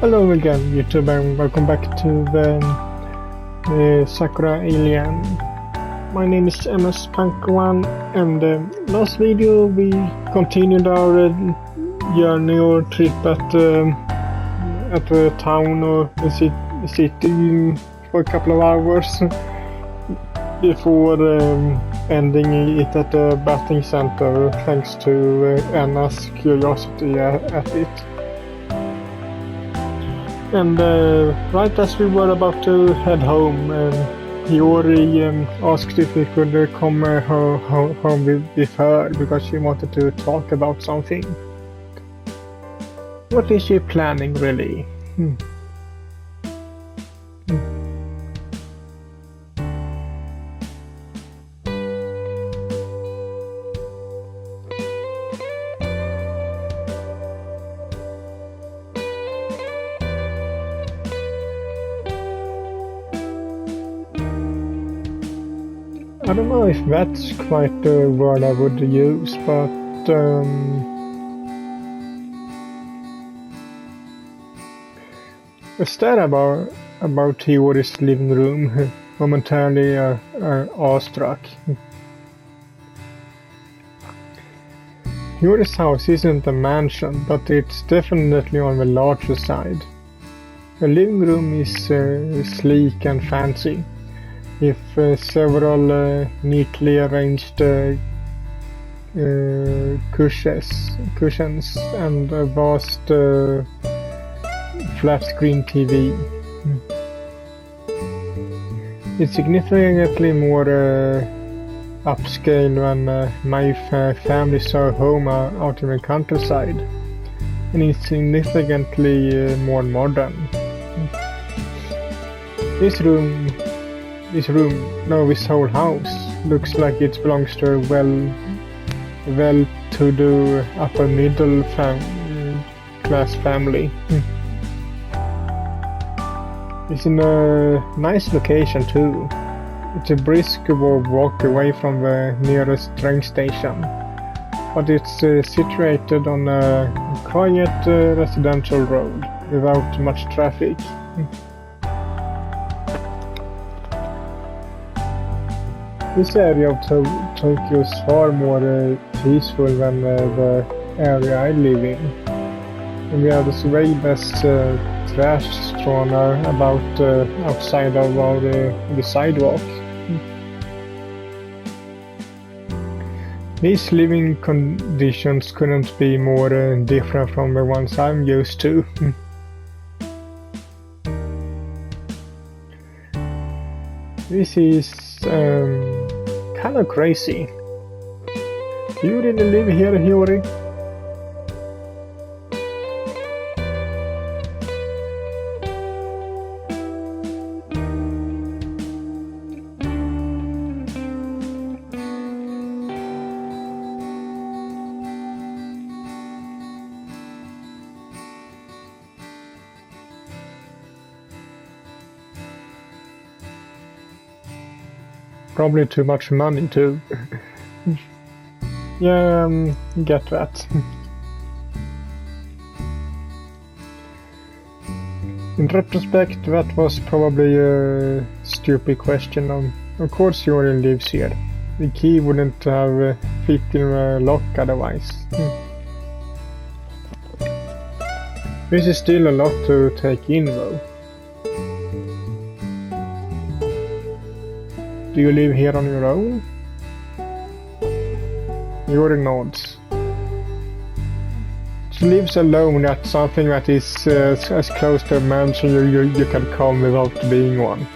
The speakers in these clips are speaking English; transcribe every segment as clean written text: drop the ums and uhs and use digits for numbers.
Hello again, YouTube, and welcome back to the Sakura Alien. My name is MS Punk1, and last video we continued our journey or trip at the town or the city for a couple of hours before ending it at the bathing center, thanks to Anna's curiosity at it. And right as we were about to head home, Hiyori asked if we could come home with her because she wanted to talk about something. What is she planning, really? I don't know if that's quite the word I would use, but I stared about Hiyori's living room, momentarily awestruck. Hiyori's house isn't a mansion, but it's definitely on the larger side. The living room is sleek and fancy, with several neatly arranged cushions and a vast flat-screen TV. It's significantly more upscale than my family's home out in the countryside, and it's significantly more modern. This whole house looks like it belongs to a well-to-do upper-middle class family. It's in a nice location too. It's a brisk walk away from the nearest train station, but it's situated on a quiet residential road without much traffic. This area of Tokyo is far more peaceful than the area I live in, and we have this way less trash strewn about outside of the sidewalk. These living conditions couldn't be more different from the ones I'm used to. This is kind of crazy. Do you really live here, Hiyori? Probably too much money too. Yeah, get that. In retrospect, that was probably a stupid question. Of course Hiyori lives here. The key wouldn't have fit in the lock otherwise. This is still a lot to take in though. Do you live here on your own? Hiyori nods. She lives alone. That's something that is as close to a mansion you can come without being one.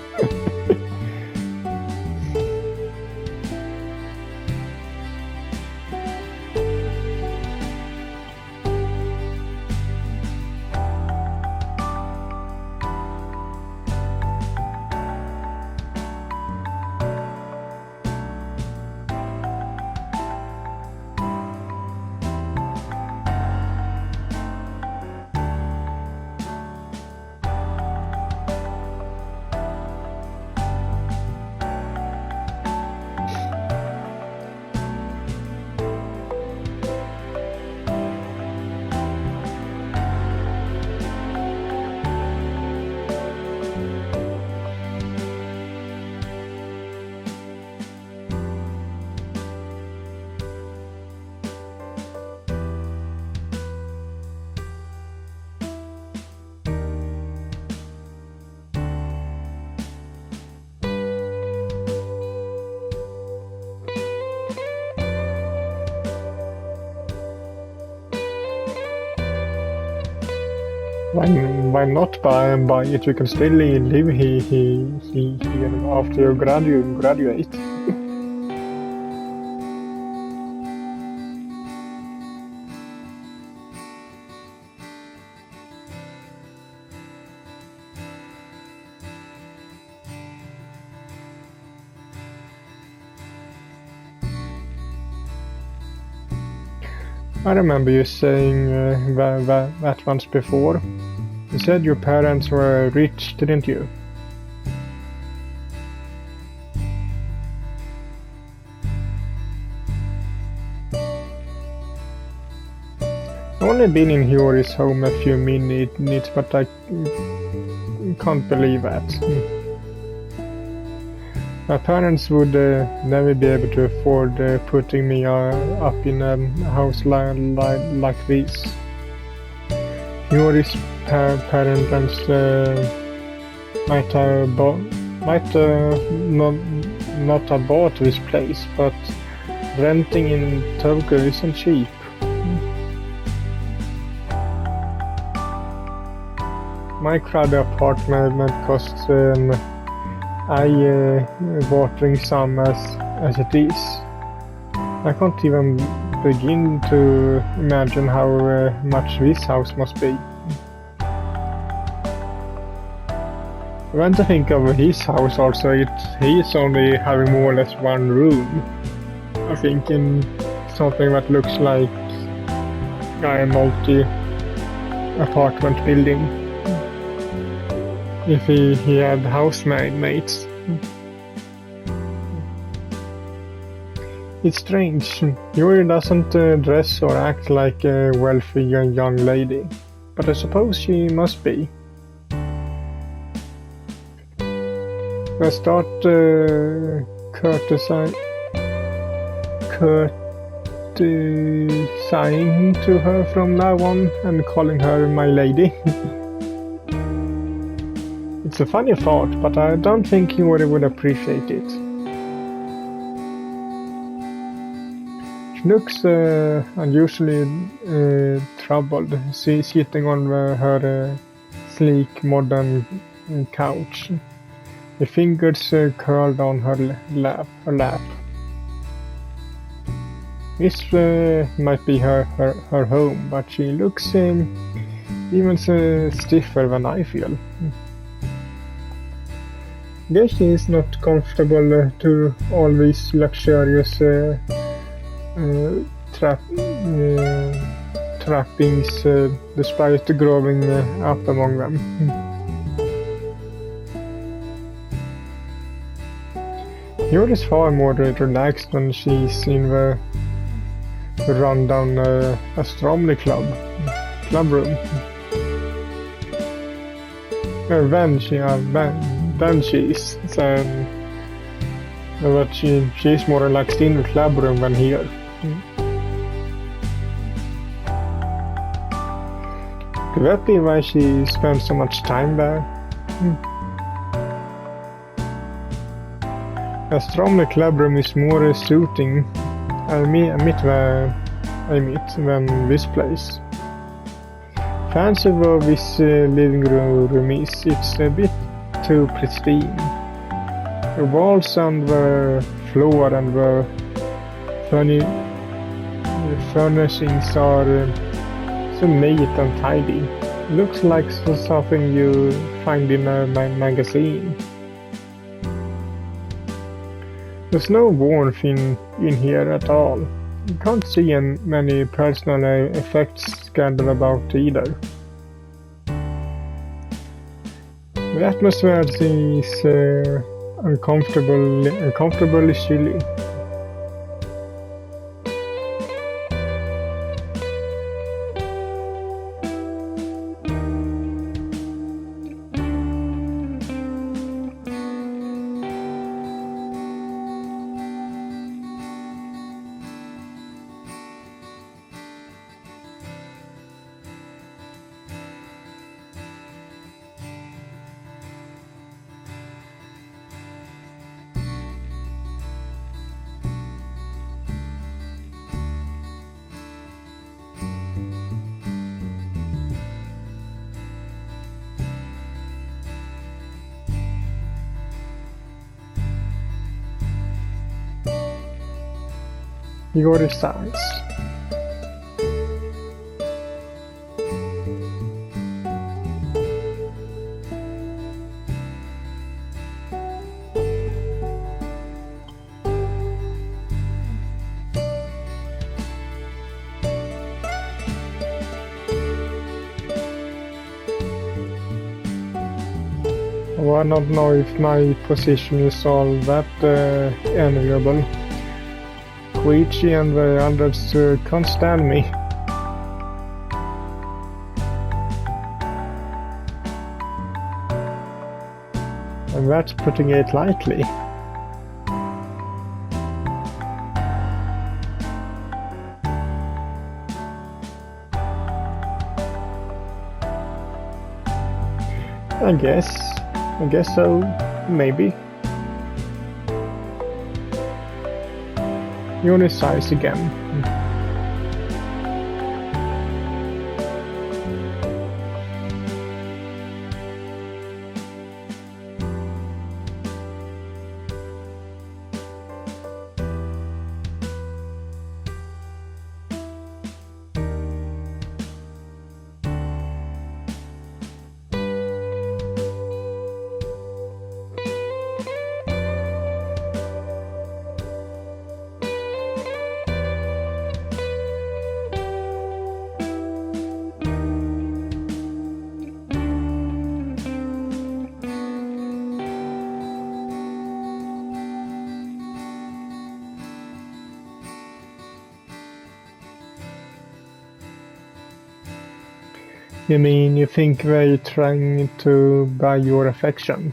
Why not buy it? You can still live here after you graduate. I remember you saying that once before. You said your parents were rich, didn't you? I've only been in Hiyori's home a few minutes, but I can't believe that. My parents would never be able to afford putting me up in a house like this. Hiyori's parents might not have bought this place, but renting in Tokyo isn't cheap. My crowded apartment costs eye-watering sum as it is. I can't even begin to imagine how much this house must be. When to think of his house also, he's only having more or less one room. I think in something that looks like a multi-apartment building. If he had housemates. It's strange. Hiyori doesn't dress or act like a wealthy young lady, but I suppose she must be. I start courtesying to her from now on and calling her my lady. It's a funny thought, but I don't think Hiyori would appreciate it. She looks unusually troubled, sitting on her sleek modern couch. Her fingers curled on her lap. This might be her home, but she looks even stiffer than I feel. I guess she is not comfortable to all these luxurious trappings, despite growing up among them. Hiyori is far more relaxed when she's in the rundown astronomy club room. Then she's but she's more relaxed in the club room than here. Could that be why she spends so much time there? Astronomy club room is more suiting than this place. Fancy though this living room is, it's a bit too pristine. The walls and the floor and the furnishings are so neat and tidy. Looks like something you find in a magazine. There's no warmth in here at all. You can't see many personal effects scattered about either. The atmosphere is uncomfortably chilly. Hiyoris eyes. I don't know if my position is all that enviable. Koichi and the others can't stand me. And that's putting it lightly. I guess so, maybe. Unit size again. You mean you think they're trying to buy your affection?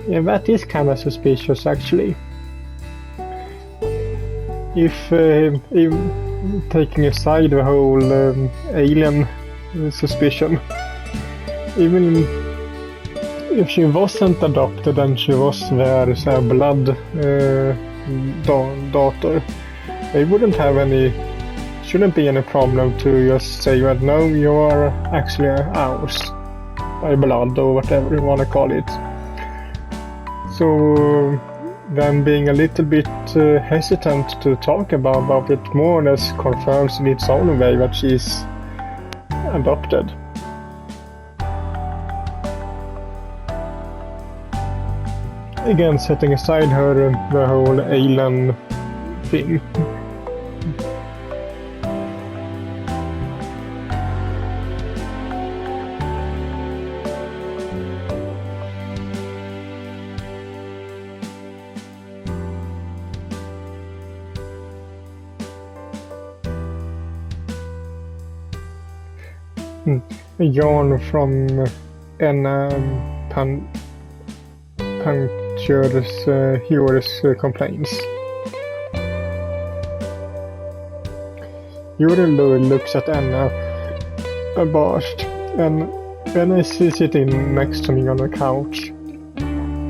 Yeah, that is kind of suspicious, actually. If taking aside the whole alien suspicion, even if she wasn't adopted and she was their blood daughter, they wouldn't have any, shouldn't be any problem to just say that no, you are actually ours by blood or whatever you want to call it. So them being a little bit hesitant to talk about it more or less confirms in its own way that she's adopted. Again, setting aside the whole alien thing. A yawn from Anna punctures Hiyoris complaints. Hiyori looks at Anna abashed, and Anna is sitting next to me on the couch,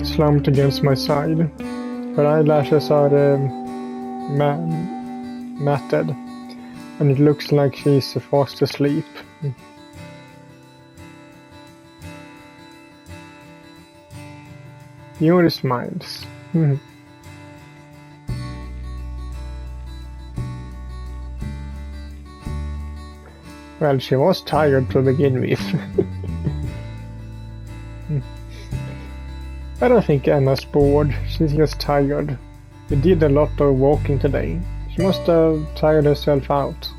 slumped against my side. Her eyelashes are matted, and it looks like she's fast asleep. Hiyori smiles. Well, she was tired to begin with. I don't think Anna's bored, she's just tired. We did a lot of walking today. She must have tired herself out.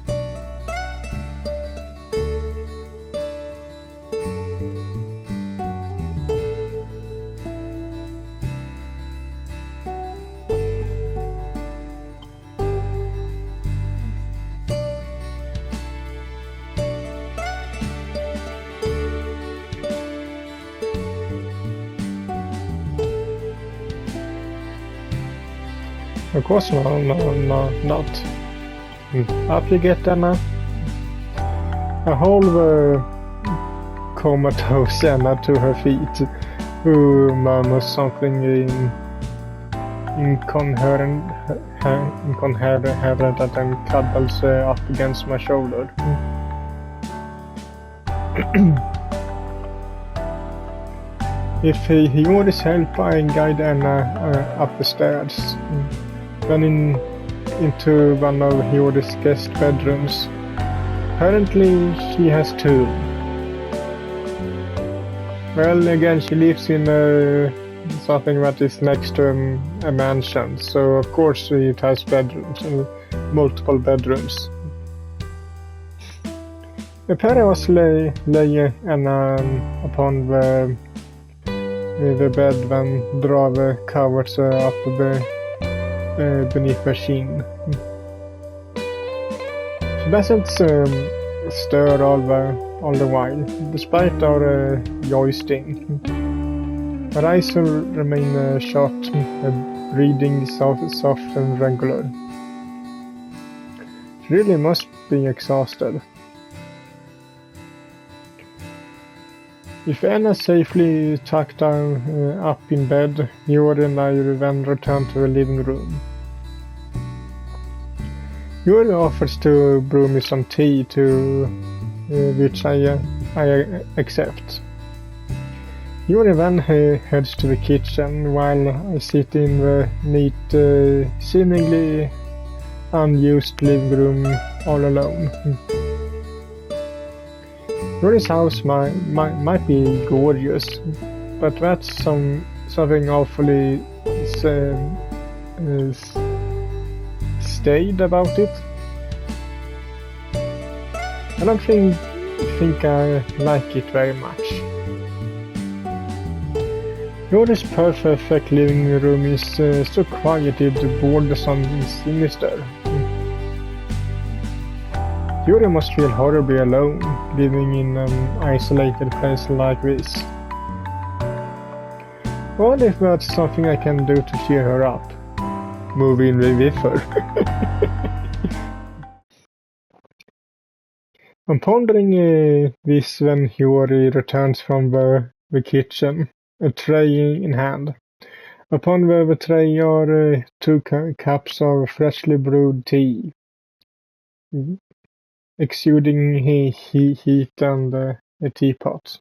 Of course not. Up you get, Anna. a whole comatose Anna to her feet, who murmurs something incoherent and cuddles up against my shoulder. If Hiyoris help, I guide Anna up the stairs, then into one of Hiyoris' guest bedrooms. Apparently, she has two. Well, again, she lives in something that is next to a mansion, so of course it has bedrooms, multiple bedrooms. The pair of us lay Anna upon the bed when draw the covers up beneath her chin. She doesn't stir all the while, despite our joisting. Her eyes remain shut, breathing soft and regular. She really must be exhausted. If Anna safely tucked up in bed, Hiyori and I then returned to the living room. Hiyori offers to brew me some tea, which I accept. Hiyori then heads to the kitchen, while I sit in the neat, seemingly unused living room all alone. Hiyori's house might be gorgeous, but that's something awfully staid about it. I don't think I like it very much. Hiyori's perfect living room is so quiet it borders on sinister. Hiyori must feel horribly alone, living in an isolated place like this. What if that's something I can do to cheer her up? Move in with her. I'm pondering this when Hiyori returns from the kitchen, a tray in hand. Upon the tray are 2 cups of freshly brewed tea, exuding heat and a teapot.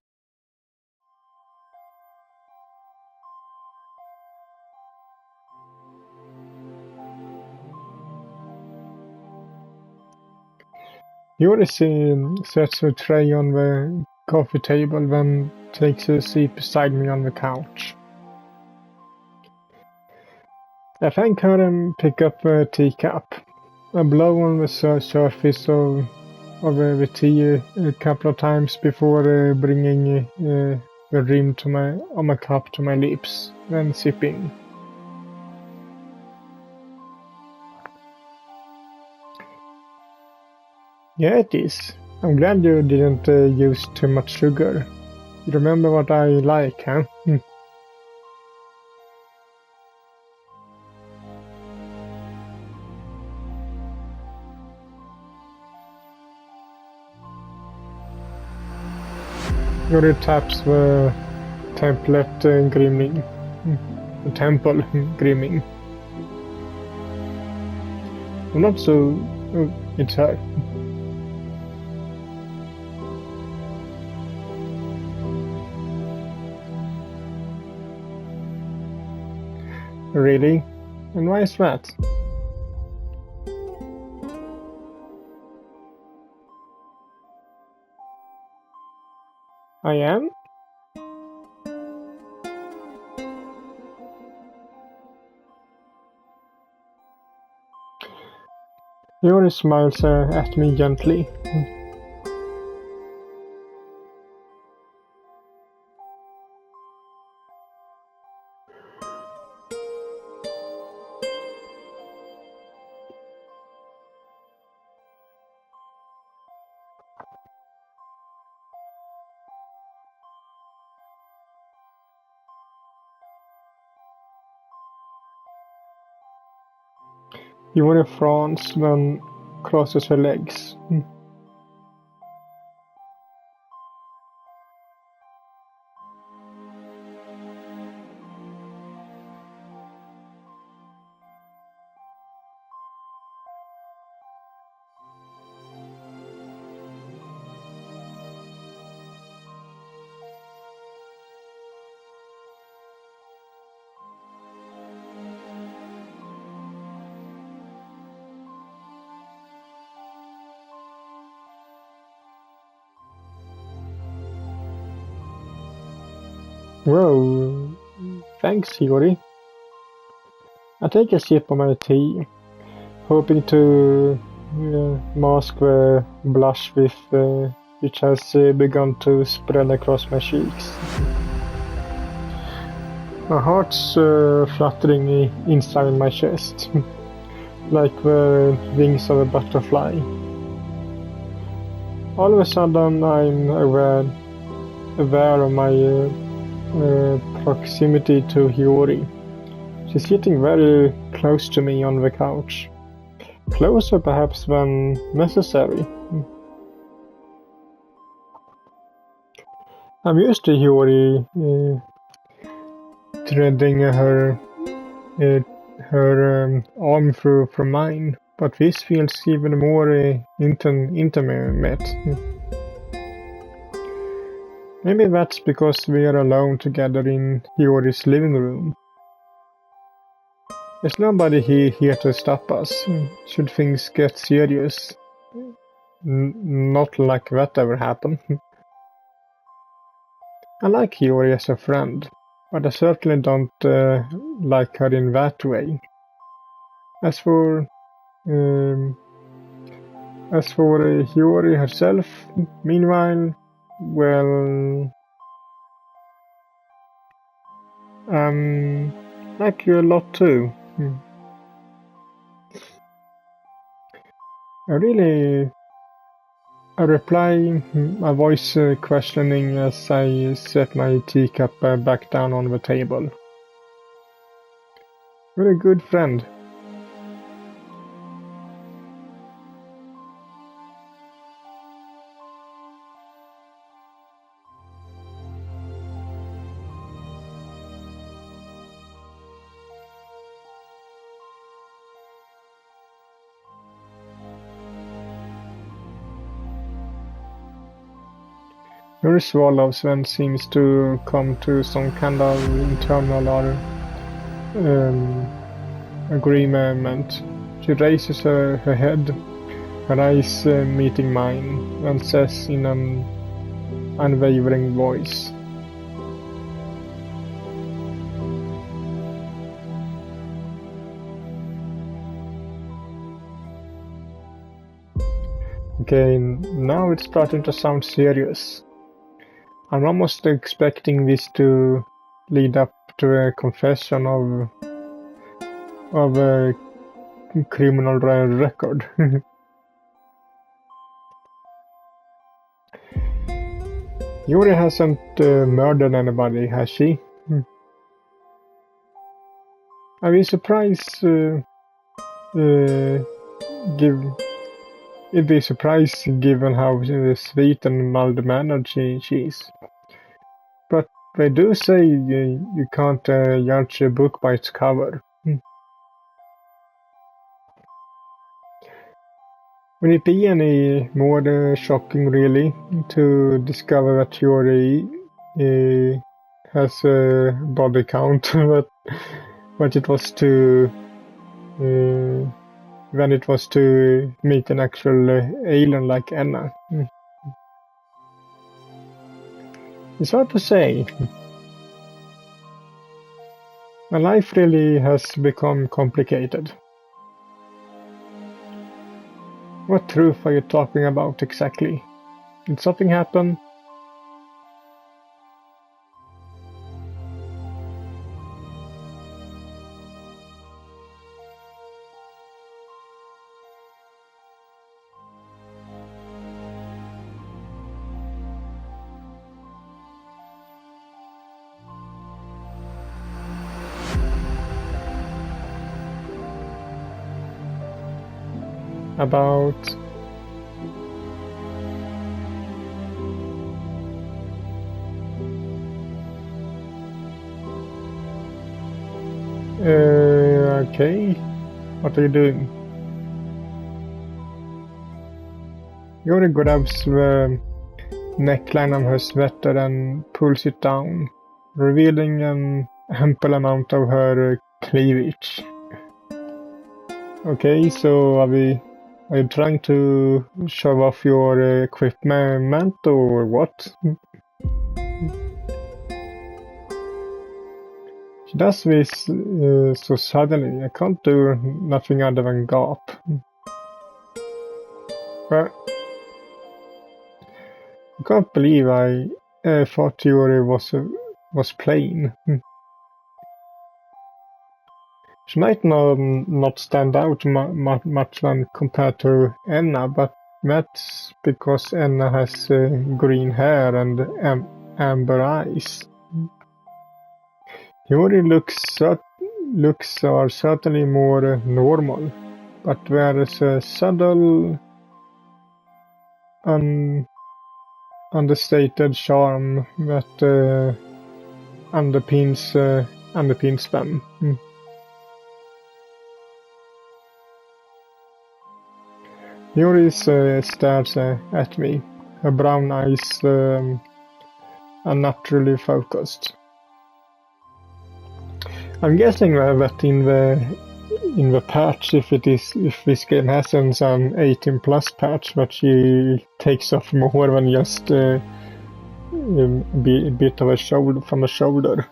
Hiyori sets her tray on the coffee table, then takes a seat beside me on the couch. I thank her and pick up a teacup. I blow on the surface of the tea a couple of times before bringing the rim of my cup to my lips, then sipping. Yeah, it is. I'm glad you didn't use too much sugar. You remember what I like, huh? Hiyori taps the template grooming. The temple grooming. I'm not so... Oh, it's her. Really? And why is that? I am? Hiyori smiles at me gently. Hiyori frowns, then crosses her legs. Whoa, thanks, Hiyori. I take a sip of my tea, hoping to mask the blush which has begun to spread across my cheeks. My heart's fluttering inside my chest, like the wings of a butterfly. All of a sudden, I'm aware of my proximity to Hiyori. She's sitting very close to me on the couch. Closer perhaps than necessary. I'm used to Hiyori threading her arm through mine, but this feels even more intimate. Maybe that's because we are alone together in Hiyori's living room. There's nobody here to stop us, should things get serious. Not like that ever happened. I like Hiyori as a friend, but I certainly don't like her in that way. As for Hiyori herself, meanwhile, well, like you a lot too. I reply, my voice questioning as I set my teacup back down on the table. You're a good friend. Her swallows then seems to come to some kind of internal agreement. She raises her head, her eyes meeting mine, and says in an unwavering voice, "Okay, now it's starting to sound serious. I'm almost expecting this to lead up to a confession of a criminal record." Hiyori hasn't murdered anybody, has she? I'd be surprised It'd be surprised given how sweet and mild-mannered she is. But they do say you can't judge a book by its cover. Would it be any more shocking, really, to discover that Hiyori has a body count, but it was to when it was to meet an actual alien like Anna? It's hard to say. My life really has become complicated. What truth are you talking about exactly? Did something happen? About... okay. What are you doing? Hiyori grabs the neckline of her sweater and pulls it down, revealing an ample amount of her cleavage. Okay, so are you trying to show off your equipment or what? She does this so suddenly. I can't do nothing other than gawp. But I can't believe I thought Hiyori was plain. She might not stand out much when compared to Enna, but that's because Enna has green hair and amber eyes. Hiyori looks are certainly more normal, but there is a subtle, understated charm that underpins them. Hiyori stares at me, her brown eyes unnaturally focused. I'm guessing that in the patch, if this game has an 18+ patch, that she takes off more than just a bit of a shoulder from a shoulder.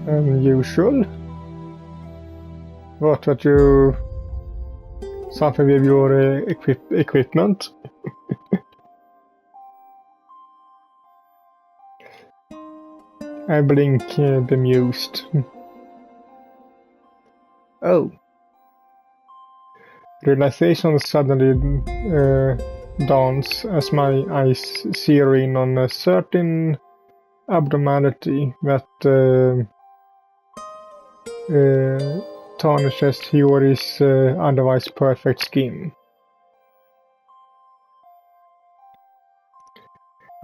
Unusual? What, that you... something with your equipment? I blink, bemused. Oh. Realization suddenly dawns as my eyes zero in on a certain abnormality that tarnishes Hiyori's otherwise perfect skin.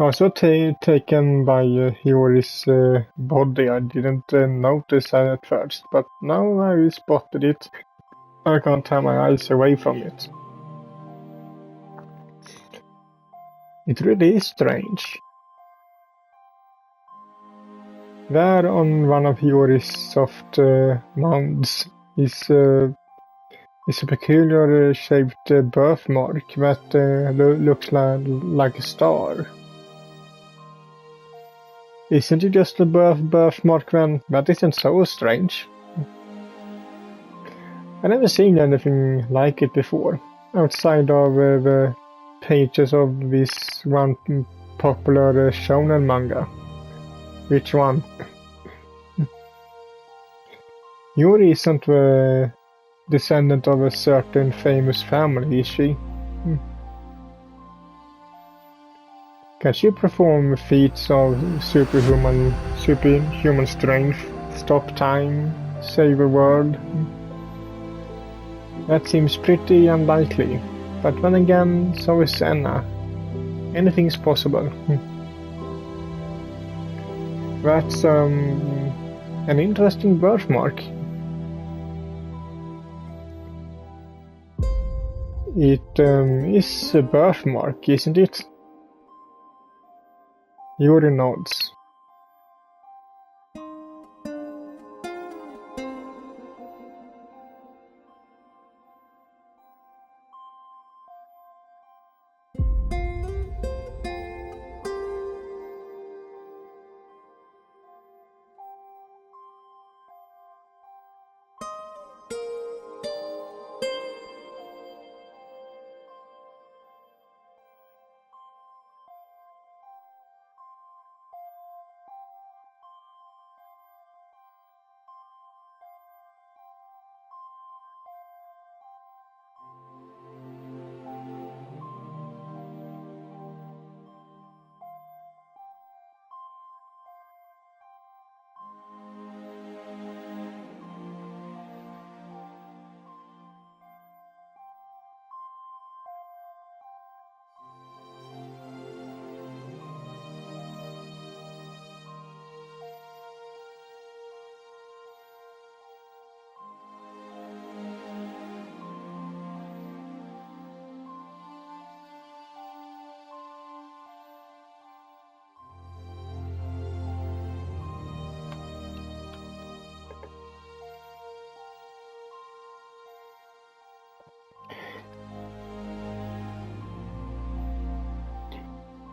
I was so taken by Hiyori's body, I didn't notice that at first, but now I spotted it. I can't tear my eyes away from it. It really is strange. There on one of Hiyori's soft mounds is a peculiar shaped birthmark that looks like a star. Isn't it just a birthmark then? That isn't so strange. I've never seen anything like it before, outside of the pages of this one popular shonen manga. Which one? Hiyori isn't the descendant of a certain famous family, is she? Can she perform feats of superhuman strength, stop time, save a world? That seems pretty unlikely, but then again, so is Enna. Anything's possible. That's an interesting birthmark. It is a birthmark, isn't it? Hiyori nods.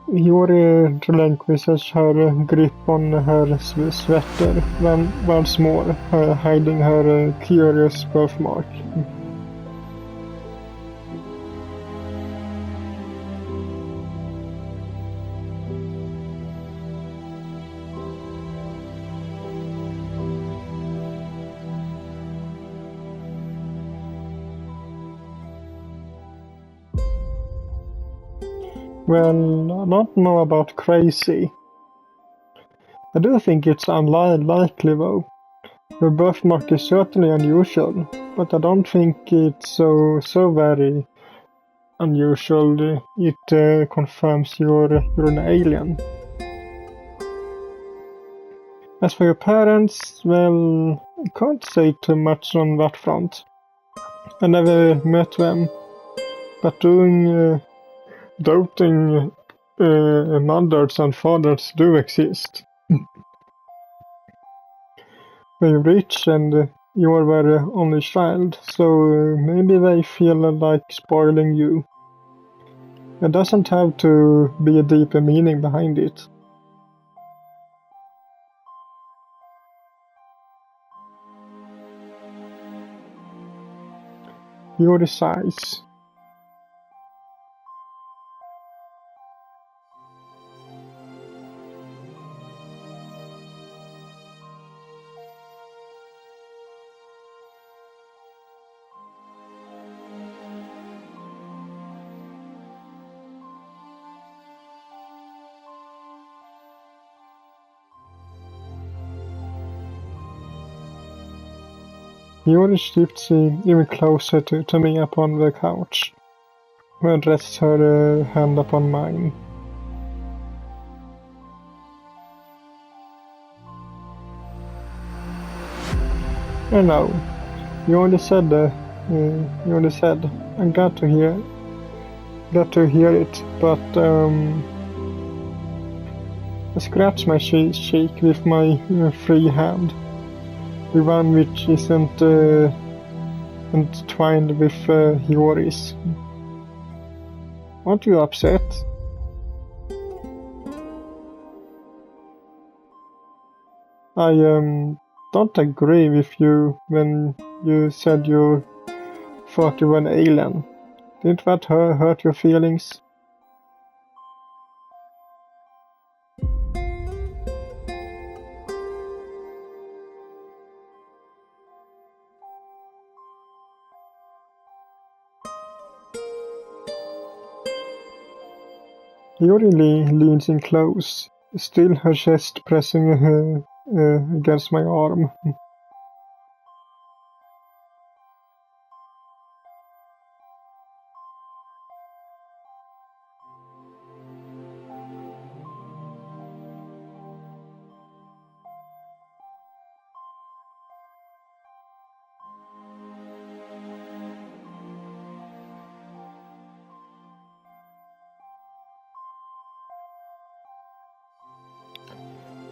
Hiyori relinquishes her grip on her sweater once more, hiding her curious birthmark. Well, I don't know about crazy. I do think it's unlikely though. Your birthmark is certainly unusual, but I don't think it's so very unusual. It confirms you're an alien. As for your parents, well, I can't say too much on that front. I never met them, but doubting mothers and fathers do exist. They're rich and you're their only child, so maybe they feel like spoiling you. It doesn't have to be a deeper meaning behind it. Your size. Hiyori shifts even closer to me upon the couch, and rests her hand upon mine. I know, you already said, I'm glad to hear it, but I scratch my cheek with my free hand. The one which isn't entwined with Hiyoris. Aren't you upset? I don't agree with you when you said you thought you were an alien. Didn't that hurt your feelings? Hiyori leans in close, still her chest pressing against my arm.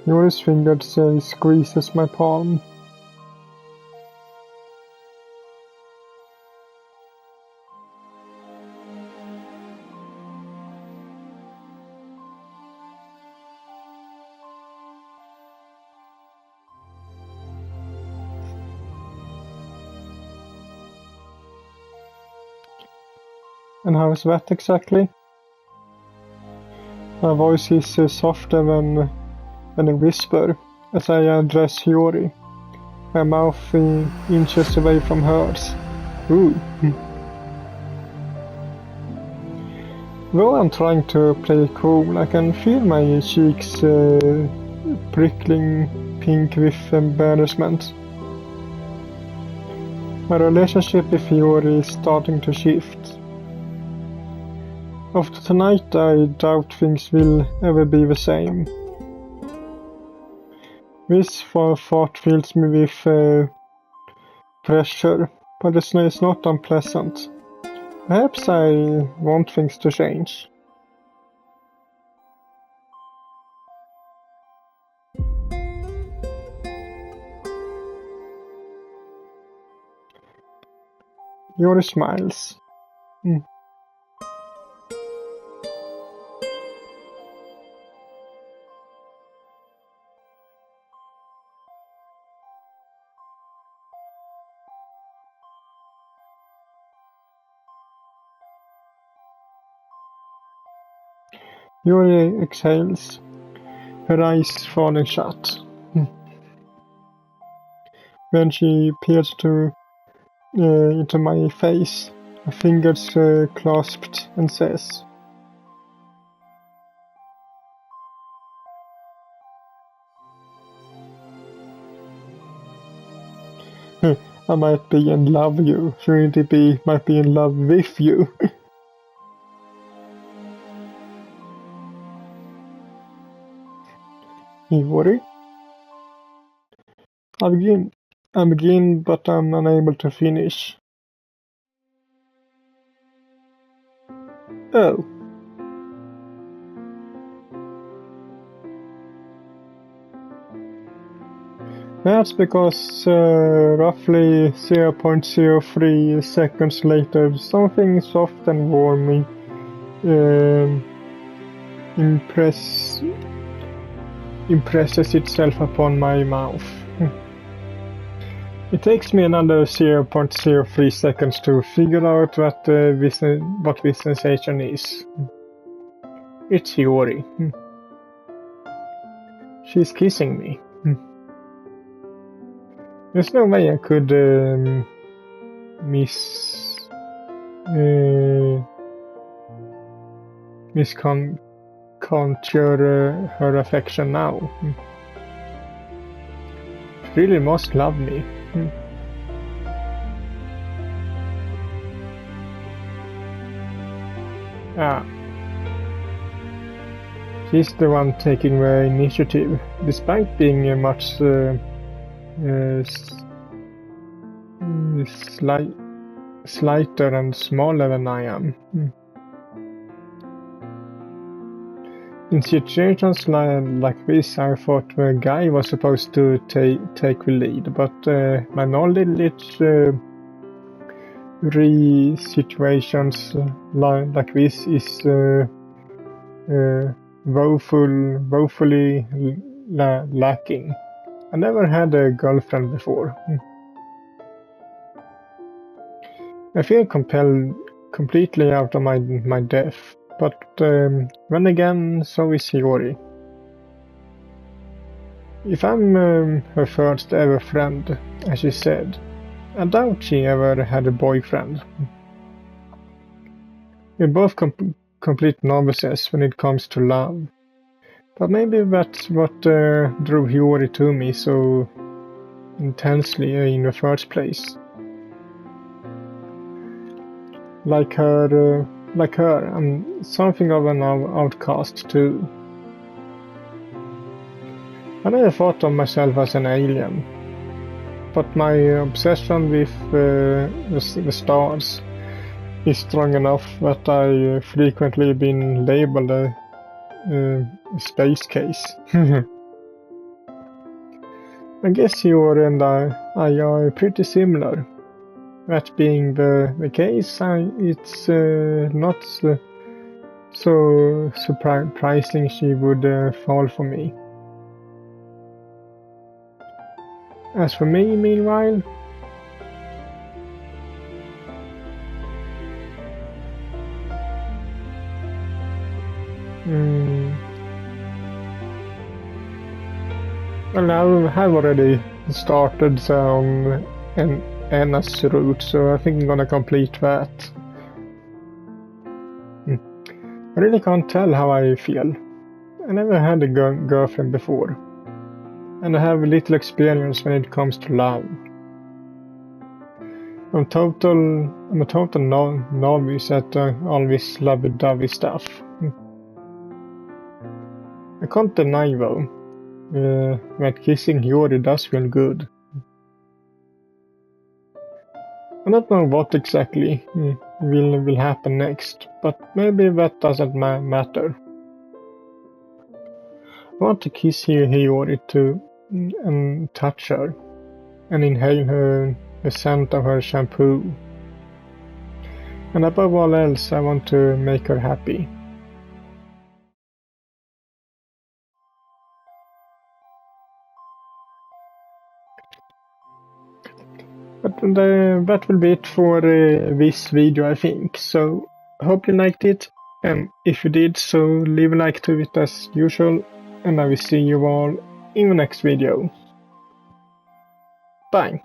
Hiyori's fingers squeezes my palm. And how is that exactly? My voice is softer than a whisper as I address Hiyori, my mouth inches away from hers. Ooh. Though I'm trying to play cool, I can feel my cheeks prickling pink with embarrassment. My relationship with Hiyori is starting to shift. After tonight, I doubt things will ever be the same. This thought fills me with pressure, but it's not unpleasant. Perhaps I want things to change. Yori smiles. Hiyori exhales, her eyes falling shut. When she peers into my face, her fingers clasped, and says, I might be in love with you. Shouldn't it be might be in love with you? Hiyori? I begin, but I'm unable to finish. Oh. That's because roughly 0.03 seconds later, something soft and warm impresses itself upon my mouth. It takes me another 0.03 seconds to figure out what this sensation is. It's Hiyori. She's kissing me. There's no way I could misconjure her affection now. She really must love me. She's the one taking the initiative, despite being much slighter and smaller than I am. In situations like this, I thought the guy was supposed to take the lead, but my knowledge situations like this is woefully lacking. I never had a girlfriend before. I feel compelled completely out of my depth, but then again, so is Hiyori. If I'm her first ever friend, as she said, I doubt she ever had a boyfriend. We're both complete novices when it comes to love. But maybe that's what drew Hiyori to me so intensely in the first place. Like her, I'm something of an outcast too. I never thought of myself as an alien, but my obsession with the stars is strong enough that I frequently been labeled a space case. I guess Hiyori and I are pretty similar. That being the case, it's not so surprising she would fall for me. As for me, meanwhile, well, I have already started on Anna's route, so I think I'm gonna complete that. I really can't tell how I feel. I never had a girlfriend before, and I have little experience when it comes to love. I'm a total novice at all this lovey-dovey stuff. I can't deny though that kissing Hiyori does feel good. I don't know what exactly will happen next, but maybe that doesn't matter. I want to kiss Hiyori too, and touch her, and inhale the scent of her shampoo. And above all else, I want to make her happy. But that will be it for this video, I think. So, hope you liked it. And if you did, so leave a like to it as usual, and I will see you all in the next video. Bye!